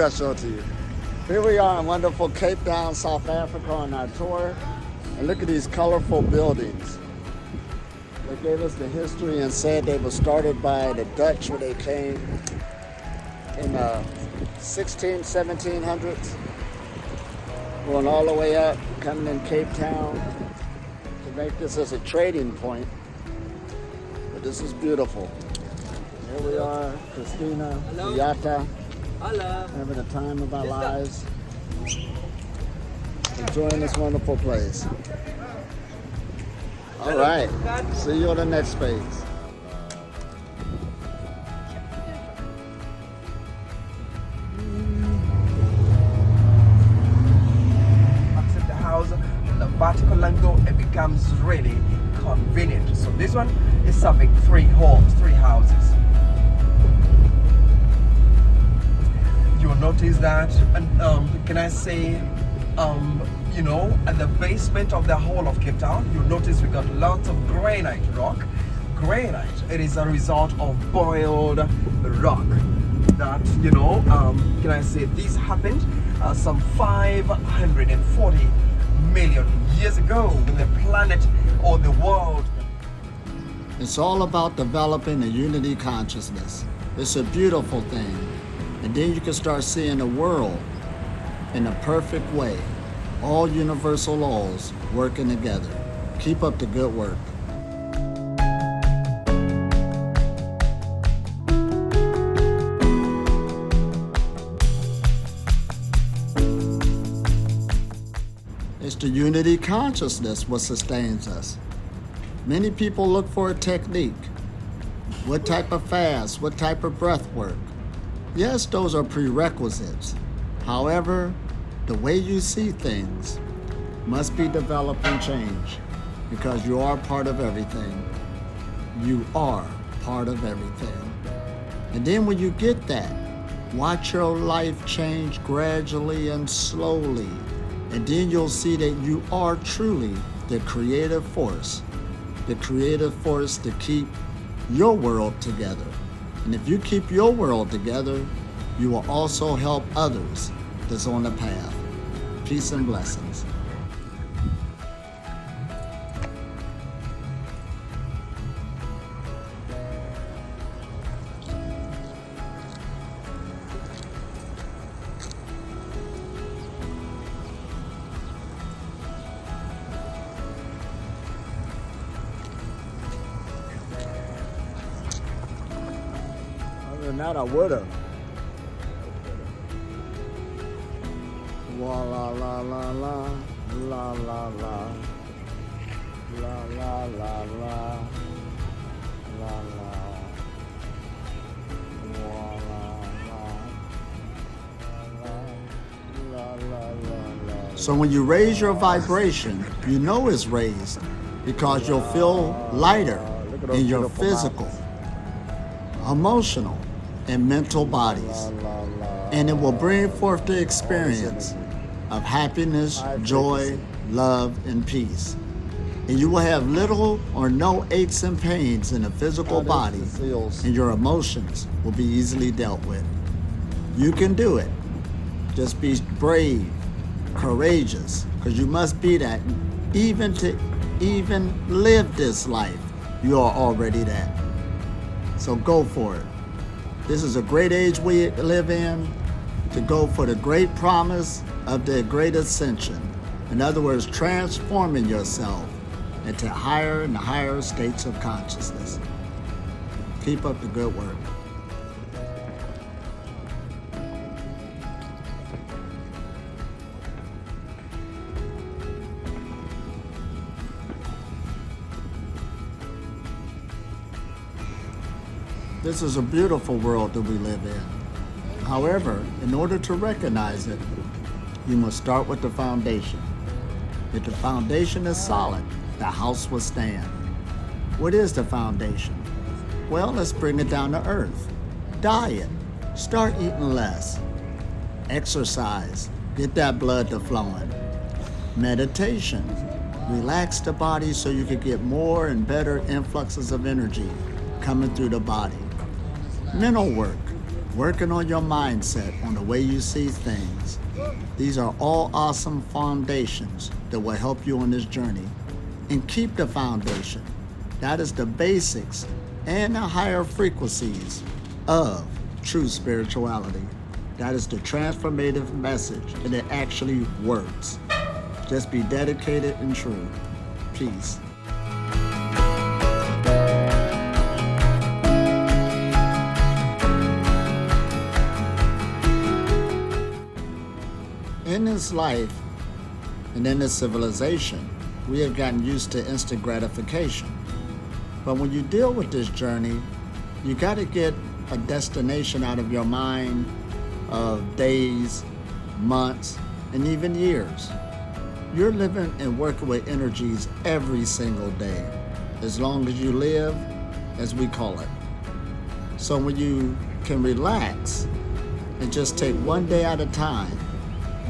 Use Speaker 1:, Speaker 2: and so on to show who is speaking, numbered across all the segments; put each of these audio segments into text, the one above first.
Speaker 1: specialty. Here we are in wonderful Cape Town, South Africa on our tour. And look at these colorful buildings. They gave us the history and said they were started by the Dutch when they came in 1700s. Going all the way up, coming in Cape Town to make this as a trading point. But this is beautiful. Here we are, Christina, Beata, having the time of our lives, enjoying this wonderful place. All right, see you on the next phase.
Speaker 2: Accept the house, the vertical angle, it becomes really convenient. So this one is serving 3 homes, 3 houses. You'll notice that, can I say, you know, at the basement of the whole of Cape Town, you'll notice we got lots of granite rock. Granite, it is a result of boiled rock. That, you know, can I say, this happened some 540 million years ago when the planet or the world.
Speaker 1: It's all about developing a unity consciousness. It's a beautiful thing. And then you can start seeing the world in a perfect way. All universal laws working together. Keep up the good work. It's the unity consciousness what sustains us. Many people look for a technique. What type of fast? What type of breath work? Yes, those are prerequisites. However, the way you see things must be developed and changed because you are part of everything. You are part of everything. And then when you get that, watch your life change gradually and slowly. And then you'll see that you are truly the creative force to keep your world together. And if you keep your world together, you will also help others that's on the path. Peace and blessings. Other than that, I would've. La la la la la la la la la la la la la. So when you raise your vibration, you know it's raised because you'll feel lighter in your physical, emotional, and mental bodies. And it will bring forth the experience of happiness, joy, love, and peace. And you will have little or no aches and pains in the physical body, and your emotions will be easily dealt with. You can do it. Just be brave, courageous, because you must be that. Even to live this life, you are already that. So go for it. This is a great age we live in to go for the great promise of the great ascension. In other words, transforming yourself into higher and higher states of consciousness. Keep up the good work. This is a beautiful world that we live in. However, in order to recognize it, you must start with the foundation. If the foundation is solid, the house will stand. What is the foundation? Well, let's bring it down to earth. Diet. Start eating less. Exercise. Get that blood to flowing. Meditation. Relax the body so you can get more and better influxes of energy coming through the body. Mental work. working on your mindset, on the way you see things. These are all awesome foundations that will help you on this journey. And keep the foundation. That is the basics and the higher frequencies of true spirituality. That is the transformative message, and it actually works. Just be dedicated and true. Peace. In this life and in this civilization, we have gotten used to instant gratification. But when you deal with this journey, you got to get a destination out of your mind of days, months, and even years. You're living and working with energies every single day, as long as you live, as we call it. So when you can relax and just take one day at a time,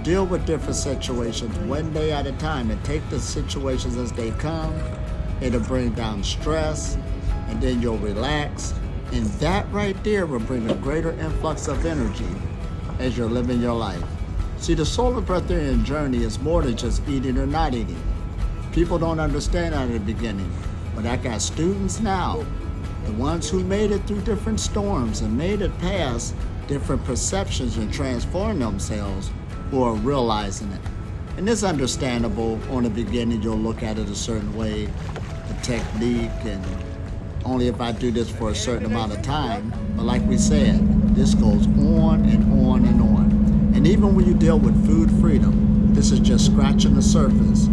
Speaker 1: deal with different situations one day at a time, and take the situations as they come, it'll bring down stress, and then you'll relax. And that right there will bring a greater influx of energy as you're living your life. See, the solar breatharian journey is more than just eating or not eating. People don't understand that at the beginning, but I got students now, the ones who made it through different storms and made it past different perceptions and transformed themselves, who are realizing it. And it's understandable. On the beginning, you'll look at it a certain way, the technique, and only if I do this for a certain amount of time. But like we said, this goes on and on and on. And even when you deal with food freedom, this is just scratching the surface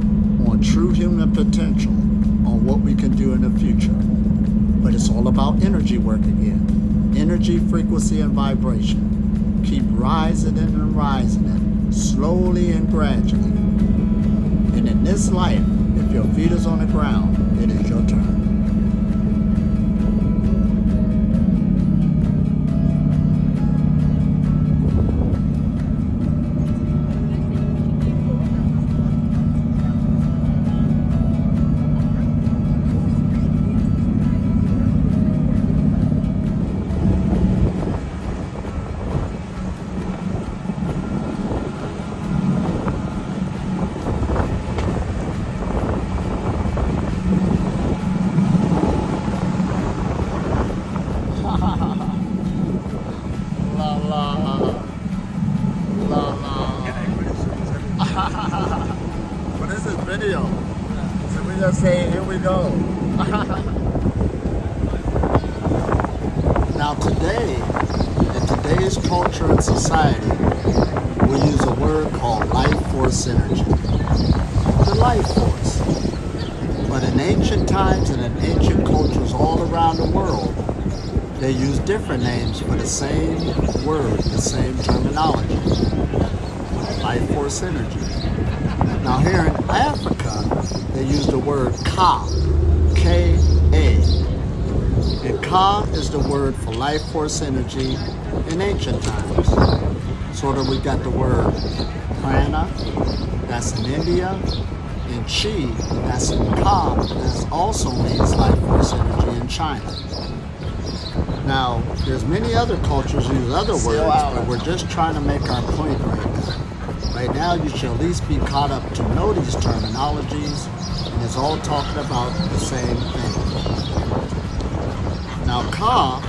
Speaker 1: on true human potential, on what we can do in the future. But it's all about energy work again. Energy, frequency, and vibration. Keep rising it and rising it, slowly and gradually. And in this life, if your feet is on the ground, it is your turn. But this is video, so we just say, here we go. Now today, in today's culture and society, we use a word called life force energy. The life force. But in ancient times and in ancient cultures all around the world, they use different names for the same word, the same terminology. Life force energy. Now here in Africa, they use the word Ka, K-A. And Ka is the word for life force energy in ancient times. So that we got the word prana, that's in India, and chi, that's in Ka, that also means life force energy in China. Now, there's many other cultures who use other words, but we're just trying to make our point right now. Right now, you should at least be caught up to know these terminologies, and it's all talking about the same thing. Now, Ka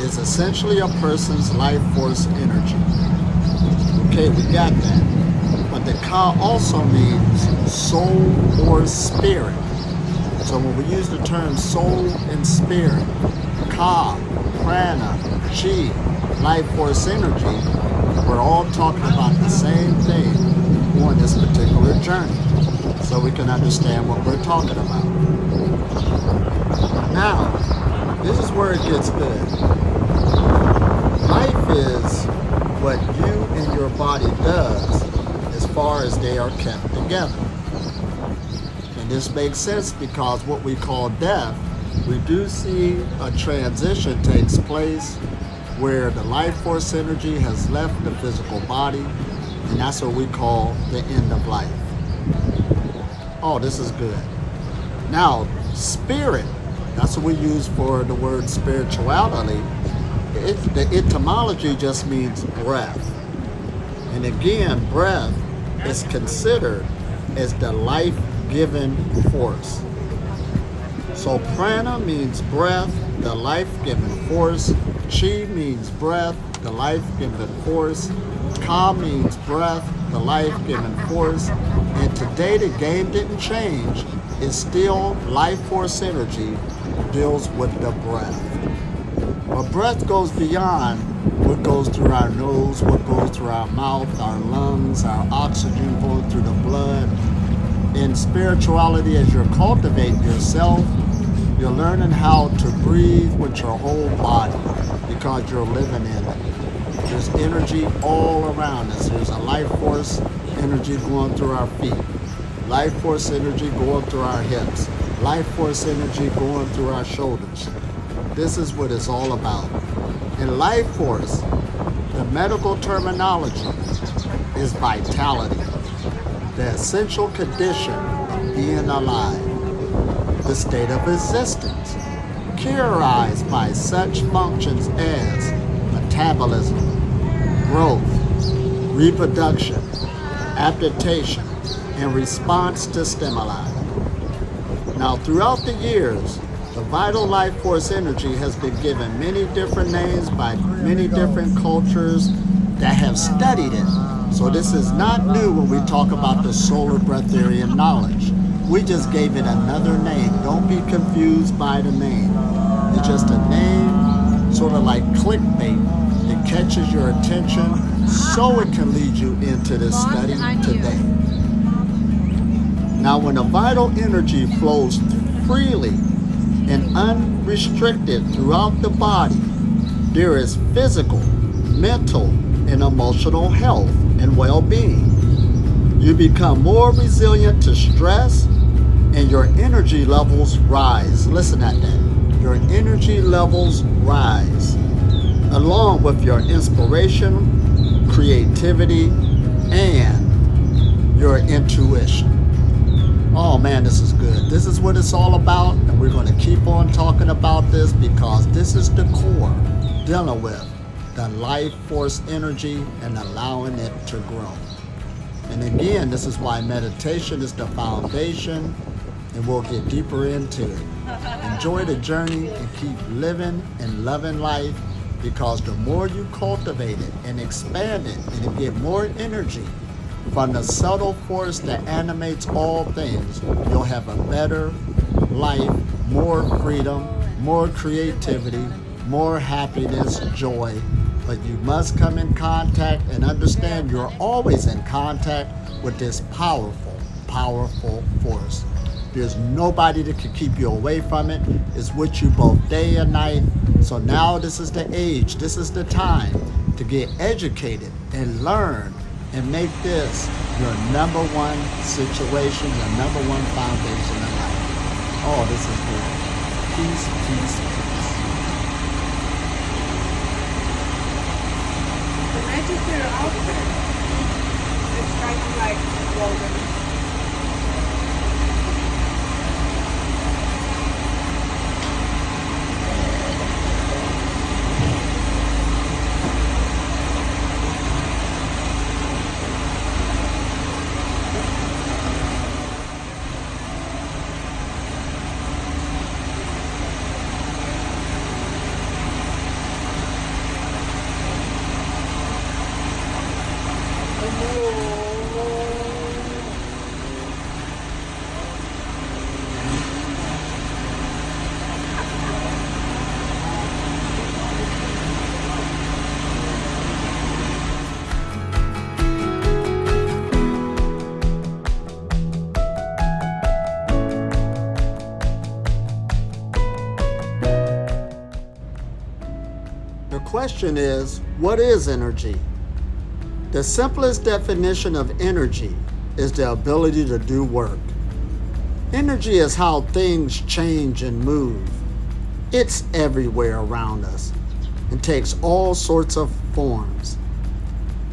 Speaker 1: is essentially a person's life force energy. Okay, we got that. But the Ka also means soul or spirit. So when we use the term soul and spirit, Ka, prana, chi, life force energy, we're all talking about the same thing on this particular journey, so we can understand what we're talking about. Now, this is where it gets good. Life is what you and your body does as far as they are kept together. And this makes sense because what we call death, we do see a transition takes place where the life force energy has left the physical body, and that's what we call the end of life. Oh, this is good. Now, spirit, that's what we use for the word spirituality. The etymology just means breath. And again, breath is considered as the life-giving force. So prana means breath, the life-giving force. Chi means breath, the life-giving force. Ka means breath, the life-giving force. And today the game didn't change. It's still life force energy deals with the breath. But breath goes beyond what goes through our nose, what goes through our mouth, our lungs, our oxygen going through the blood. In spirituality, as you're cultivating yourself, you're learning how to breathe with your whole body because you're living in it. There's energy all around us. There's a life force energy going through our feet, life force energy going through our hips, life force energy going through our shoulders. This is what it's all about. In life force, the medical terminology is vitality, the essential condition of being alive, the state of existence, characterized by such functions as metabolism, growth, reproduction, adaptation, and response to stimuli. Now, throughout the years, the vital life force energy has been given many different names by many different cultures that have studied it. So this is not new when we talk about the solar breatharian knowledge. We just gave it another name. Don't be confused by the name. It's just a name, sort of like clickbait, that catches your attention so it can lead you into this study today. Now, when the vital energy flows freely and unrestricted throughout the body, there is physical, mental, and emotional health and well-being. You become more resilient to stress and your energy levels rise. Listen at that. Your energy levels rise, along with your inspiration, creativity, and your intuition. Oh man, this is good. This is what it's all about, and we're going to keep on talking about this because this is the core, dealing with the life force energy and allowing it to grow. And again, this is why meditation is the foundation, and we'll get deeper into it. Enjoy the journey and keep living and loving life, because the more you cultivate it and expand it and you get more energy from the subtle force that animates all things, you'll have a better life, more freedom, more creativity, more happiness, joy. But you must come in contact and understand you're always in contact with this powerful, powerful force. There's nobody that can keep you away from it. It's with you both day and night. So now this is the age, this is the time to get educated and learn and make this your number one situation, your number one foundation in life. Oh, this is good. Peace, peace, peace.
Speaker 3: The register outfit, it's kind of like woven.
Speaker 1: The question is, what is energy? The simplest definition of energy is the ability to do work. Energy is how things change and move. It's everywhere around us and takes all sorts of forms.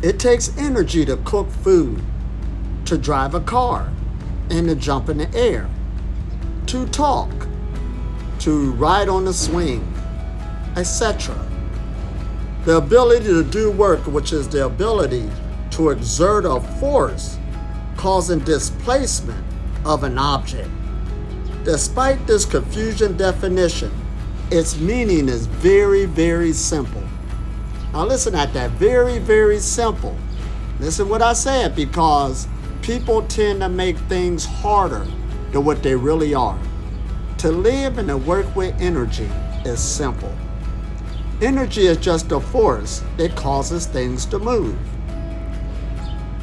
Speaker 1: It takes energy to cook food, to drive a car, and to jump in the air, to talk, to ride on a swing, etc. The ability to do work, which is the ability to exert a force causing displacement of an object. Despite this confusion definition, its meaning is very, very simple. Now listen at that, very, very simple. Listen what I said, because people tend to make things harder than what they really are. To live and to work with energy is simple. Energy is just a force that causes things to move.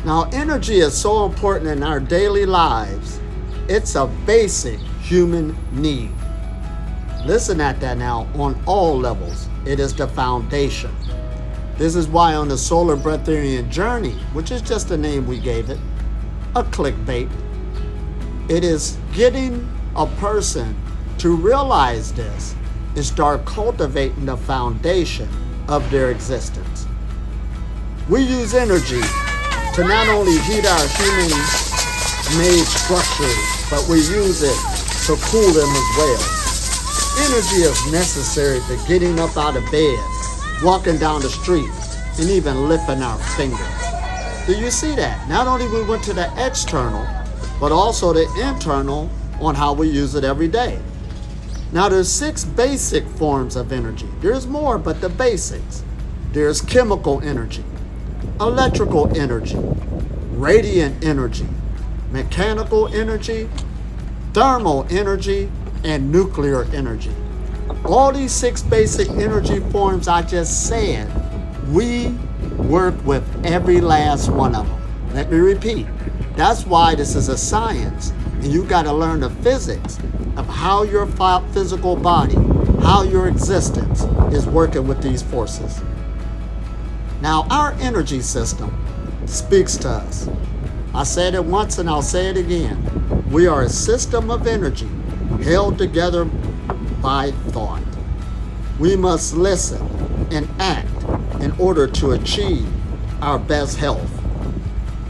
Speaker 1: Now, energy is so important in our daily lives. It's a basic human need. Listen at that now, on all levels. It is the foundation. This is why on the Solar Breatharian Journey, which is just the name we gave it, a clickbait, it is getting a person to realize this and start cultivating the foundation of their existence. We use energy to not only heat our human-made structures, but we use it to cool them as well. Energy is necessary for getting up out of bed, walking down the street, and even lifting our fingers. Do you see that? Not only we went to the external, but also the internal on how we use it every day. Now there's 6 basic forms of energy. There's more, but the basics. There's chemical energy, electrical energy, radiant energy, mechanical energy, thermal energy, and nuclear energy. All these 6 basic energy forms I just said, we work with every last one of them. Let me repeat. That's why this is a science, and you got to learn the physics of how your physical body, how your existence is working with these forces. Now, our energy system speaks to us. I said it once and I'll say it again. We are a system of energy held together by thought. We must listen and act in order to achieve our best health.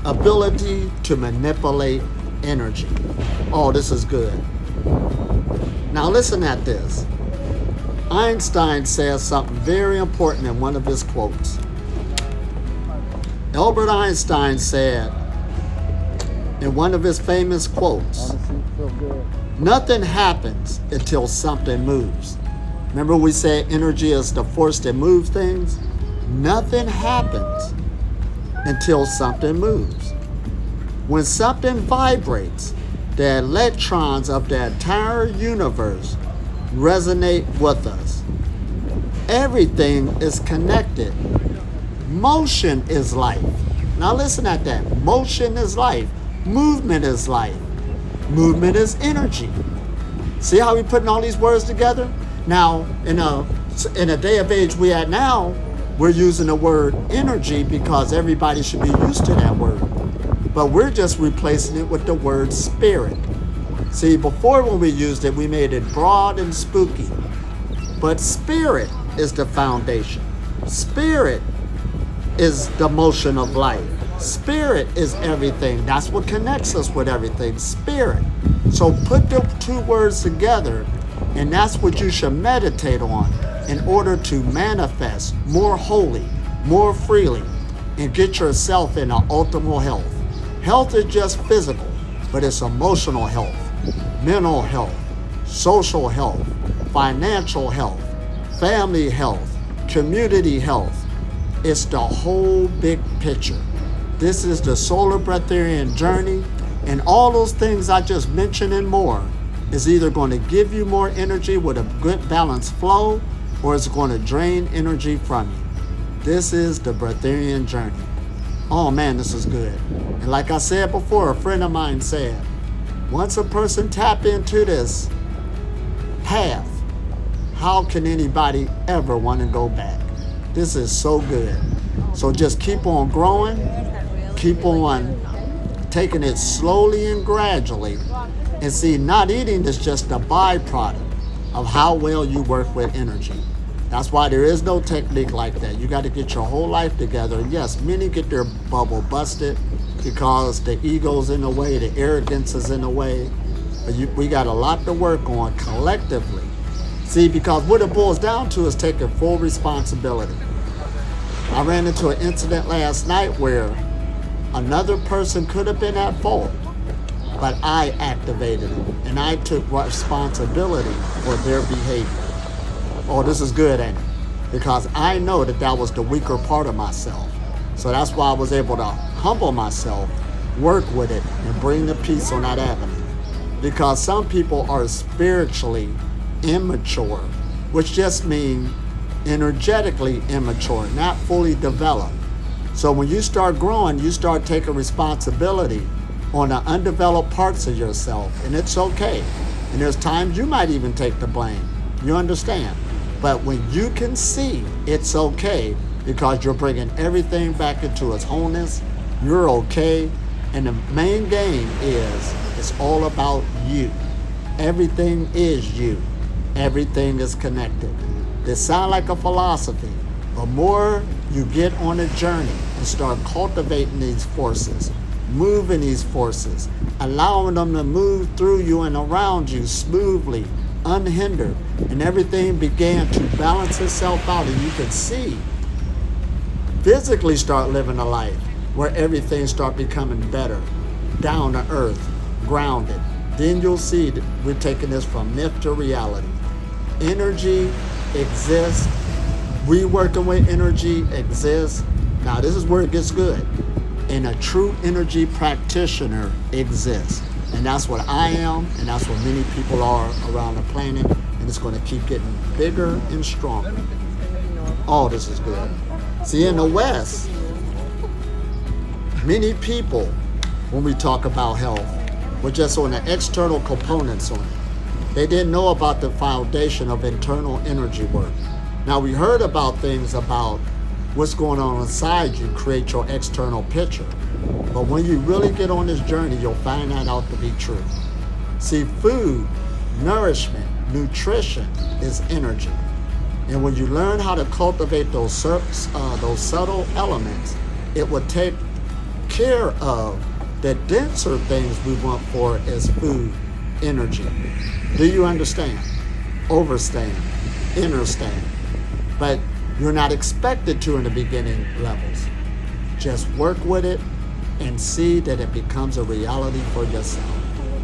Speaker 1: Ability to manipulate energy. Oh, this is good. Now listen at this. Einstein says something very important in one of his quotes. Albert Einstein said in one of his famous quotes, nothing happens until something moves. Remember we said energy is the force that moves things? Nothing happens until something moves. When something vibrates, the electrons of the entire universe resonate with us. Everything is connected. Motion is life. Now listen at that. Motion is life. Movement is life. Movement is energy. See how we're putting all these words together? Now, in a day of age we at now, we're using the word energy because everybody should be used to that word. But we're just replacing it with the word spirit. See, before when we used it, we made it broad and spooky. But spirit is the foundation. Spirit is the motion of life. Spirit is everything. That's what connects us with everything. Spirit. So put the 2 words together, and that's what you should meditate on in order to manifest more wholly, more freely, and get yourself in an ultimate health. Health is just physical, but it's emotional health, mental health, social health, financial health, family health, community health. It's the whole big picture. This is the Solar Breatharian Journey, and all those things I just mentioned and more is either going to give you more energy with a good balanced flow, or it's going to drain energy from you. This is the Breatharian Journey. Oh man, this is good. And like I said before, a friend of mine said, once a person tap into this path, how can anybody ever want to go back? This is so good. So just keep on growing, keep on taking it slowly and gradually. And see, not eating is just a byproduct of how well you work with energy. That's why there is no technique like that. You got to get your whole life together. And yes, many get their bubble busted because the ego's in the way, the arrogance is in the way. But we got a lot to work on collectively. See, because what it boils down to is taking full responsibility. I ran into an incident last night where another person could have been at fault, but I activated it and I took responsibility for their behavior. Oh, this is good, ain't it? Because I know that that was the weaker part of myself. So that's why I was able to humble myself, work with it, and bring the peace on that avenue. Because some people are spiritually immature, which just means energetically immature, not fully developed. So when you start growing, you start taking responsibility on the undeveloped parts of yourself, and it's okay. And there's times you might even take the blame. You understand? But when you can see it's okay because you're bringing everything back into its wholeness, you're okay. And the main game is it's all about you. Everything is you. Everything is connected. This sounds like a philosophy, but more you get on a journey and start cultivating these forces, moving these forces, allowing them to move through you and around you smoothly, unhindered, and everything began to balance itself out, and you can see, physically start living a life where everything start becoming better, down to earth, grounded. Then you'll see that we're taking this from myth to reality. Energy exists. We working with energy exists. Now this is where it gets good. And a true energy practitioner exists. And that's what I am, and that's what many people are around the planet. And it's going to keep getting bigger and stronger. Oh, this is good. See, in the West, many people, when we talk about health, we're just on the external components on it. They didn't know about the foundation of internal energy work. Now, we heard about things about what's going on inside you, create your external picture. But when you really get on this journey, you'll find that out to be true. See, food, nourishment, nutrition is energy. And when you learn how to cultivate those subtle elements, it will take care of the denser things we want for as food, energy. Do you understand? Overstand, understand. But you're not expected to in the beginning levels. Just work with it and see that it becomes a reality for yourself.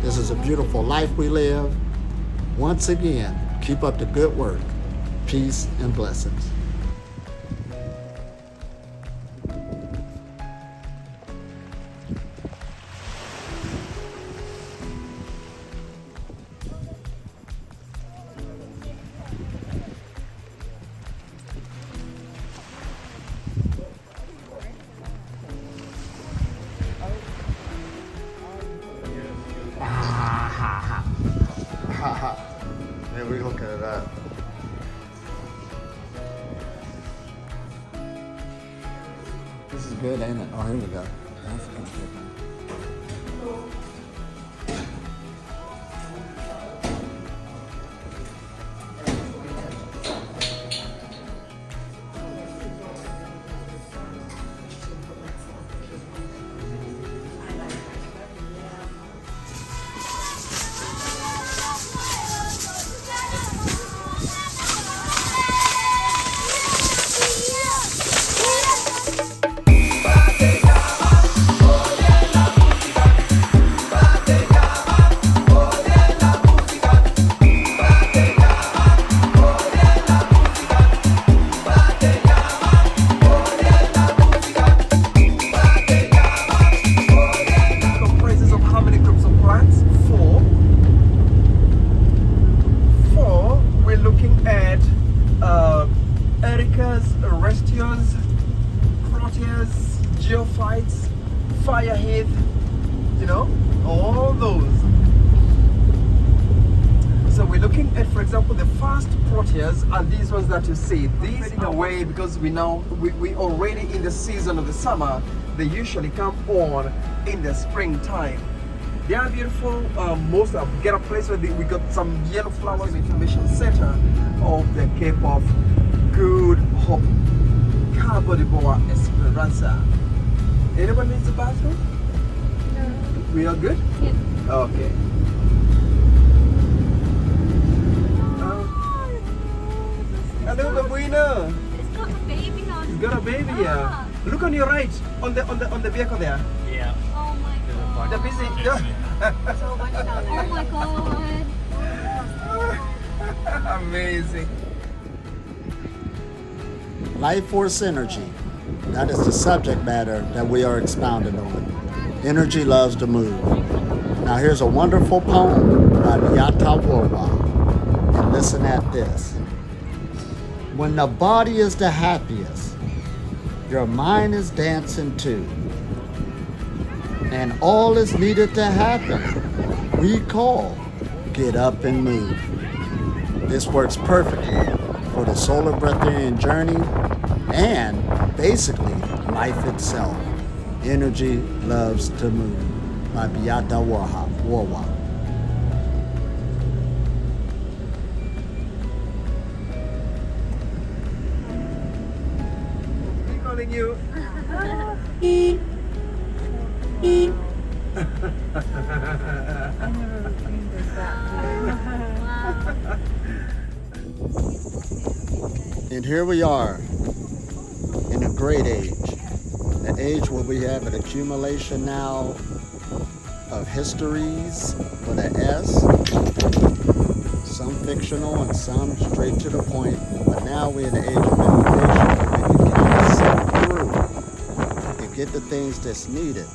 Speaker 1: This is a beautiful life we live. Once again, keep up the good work. Peace and blessings. Yeah, we look at that. This is good, ain't it? Oh, here we go. That's good. Geophytes, firehead, you know, all those. So we're looking at, for example, the first proteas are these ones that you see. These in a way, because we already in the season of the summer, they usually come on in the springtime. They are beautiful. Most of get a place where we got some yellow flowers. Information center of the Cape of Good Hope, Cabo de Boa Esperanza. Anyone needs a bathroom? No. We are good? Yeah. Okay. Hello, babuina.
Speaker 3: It's got a baby on.
Speaker 2: got a baby here. Look on your right, on the vehicle there.
Speaker 4: Yeah.
Speaker 3: Oh my god.
Speaker 2: They're busy.
Speaker 3: So much down there. Oh my god.
Speaker 2: Amazing.
Speaker 1: Life force energy. That is the subject matter that we are expounding on. Energy loves to move. Now here's a wonderful poem by Beata Worwa. And listen at this. When the body is the happiest, your mind is dancing too. And all is needed to happen, we call get up and move. This works perfectly for the solar breatharian journey and basically life itself. Energy loves to move by Beata Worwa.
Speaker 2: I'm calling you.
Speaker 1: And here we are in a great age, an age where we have an accumulation now of histories with an S, some fictional and some straight to the point, but now we're in the age of information where we can kind of sift through and get the things that's needed.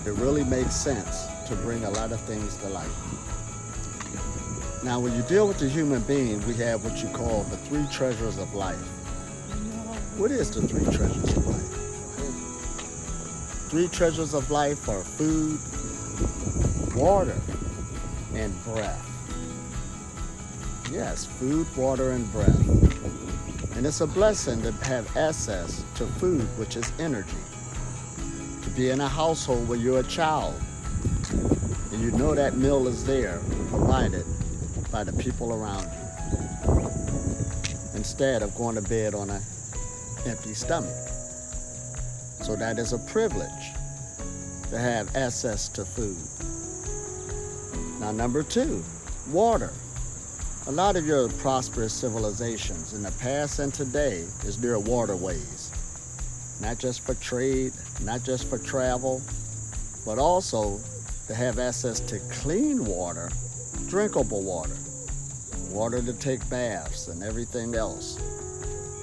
Speaker 1: It really makes sense to bring a lot of things to light. Now, when you deal with the human being, we have what you call the three treasures of life. What is the three treasures of life? Three treasures of life are food, water, and breath. Yes, food, water, and breath. And it's a blessing to have access to food, which is energy. To be in a household where you're a child, and you know that meal is there, provided by the people around you, instead of going to bed on an empty stomach. So that is a privilege to have access to food. Now, number two, water. A lot of your prosperous civilizations in the past and today is near waterways, not just for trade, not just for travel, but also to have access to clean water, drinkable water, water to take baths and everything else.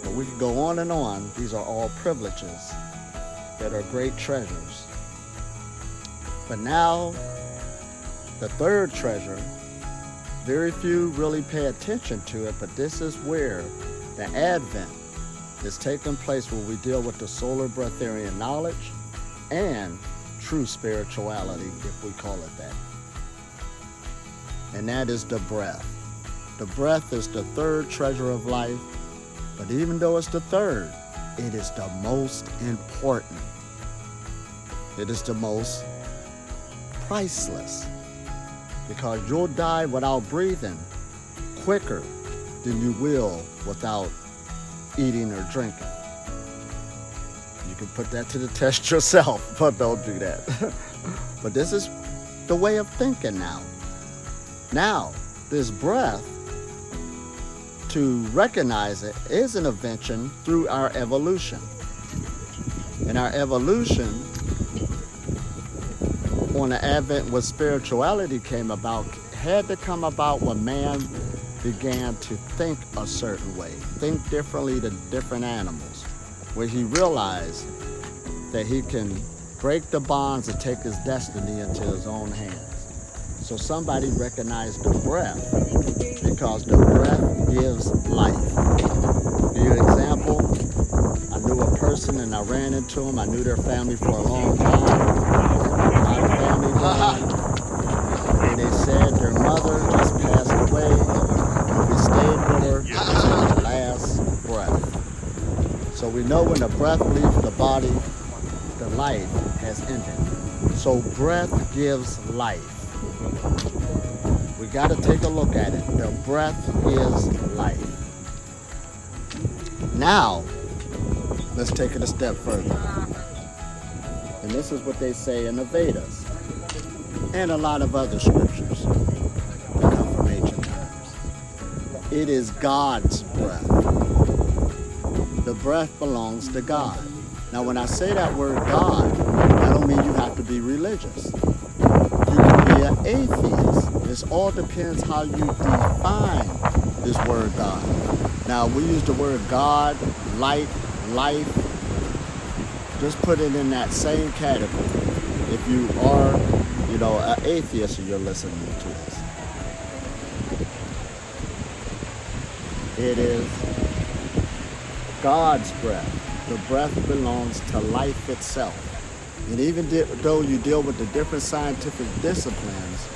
Speaker 1: But we can go on and on. These are all privileges that are great treasures. But now, the third treasure, very few really pay attention to it, but this is where the Advent is taking place, where we deal with the solar breatharian knowledge and true spirituality, if we call it that. And that is the breath. The breath is the third treasure of life, but even though it's the third, it is the most important. It is the most priceless, because you'll die without breathing quicker than you will without eating or drinking. You can put that to the test yourself, but don't do that. But this is the way of thinking now. Now, this breath, to recognize it, is an invention through our evolution. And our evolution, on the advent when spirituality came about, had to come about when man began to think a certain way, think differently than different animals, where he realized that he can break the bonds and take his destiny into his own hands. So somebody recognized the breath, because the breath gives life. Give you an example, I knew a person and I ran into them. I knew their family for a long time. My family bond. And they said their mother just passed away. We stayed with her until the last breath. So we know when the breath leaves the body, the life has ended. So breath gives life. We got to take a look at it. The breath is life. Now, let's take it a step further. And this is what they say in the Vedas and a lot of other scriptures that come from ancient times. It is God's breath. the breath belongs to God. Now, when I say that word God, I don't mean you have to be religious. You can be an atheist. This all depends how you define this word God. Now, we use the word God, light, life. Just put it in that same category. If you are, an atheist and you're listening to this. It is God's breath. The breath belongs to life itself. And even though you deal with the different scientific disciplines,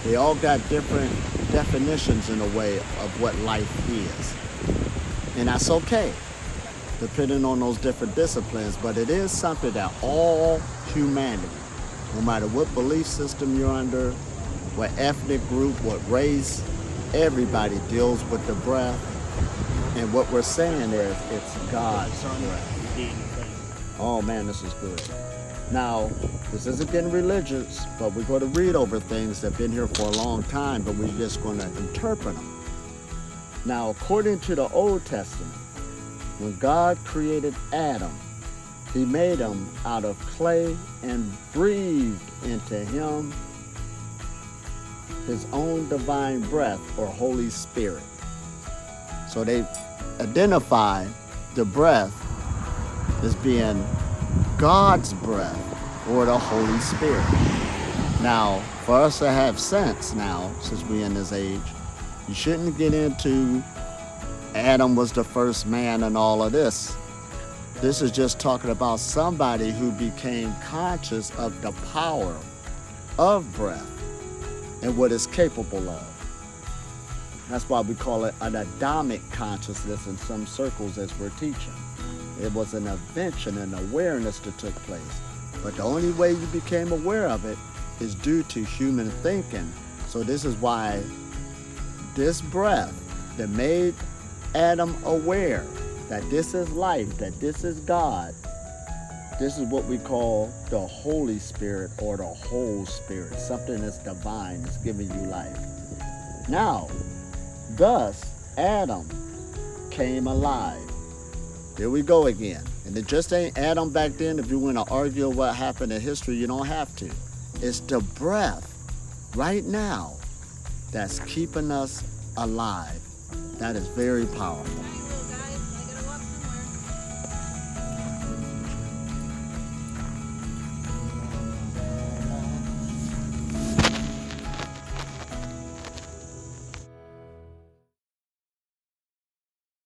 Speaker 1: they all got different definitions in a way of what life is. And that's okay, depending on those different disciplines, but it is something that all humanity, no matter what belief system you're under, what ethnic group, what race, everybody deals with the breath. And what we're saying is it's God's breath. Oh man, this is good. Now, this isn't getting religious, but we're going to read over things that have been here for a long time, but we're just going to interpret them. Now, according to the Old Testament, when God created Adam, he made him out of clay and breathed into him his own divine breath or Holy Spirit. So they identify the breath as being God's breath or the Holy Spirit. Now, for us to have sense now, since we're in this age, you shouldn't get into Adam was the first man and all of this. This is just talking about somebody who became conscious of the power of breath and what it's capable of. That's why we call it an Adamic consciousness in some circles as we're teaching. It was an invention and awareness that took place. But the only way you became aware of it is due to human thinking. So this is why this breath that made Adam aware that this is life, that this is God, this is what we call the Holy Spirit or the whole Spirit, something that's divine, that's giving you life. Now, thus, Adam came alive. Here we go again. And it just ain't Adam back then. If you want to argue what happened in history, you don't have to. It's the breath right now that's keeping us alive. That is very powerful.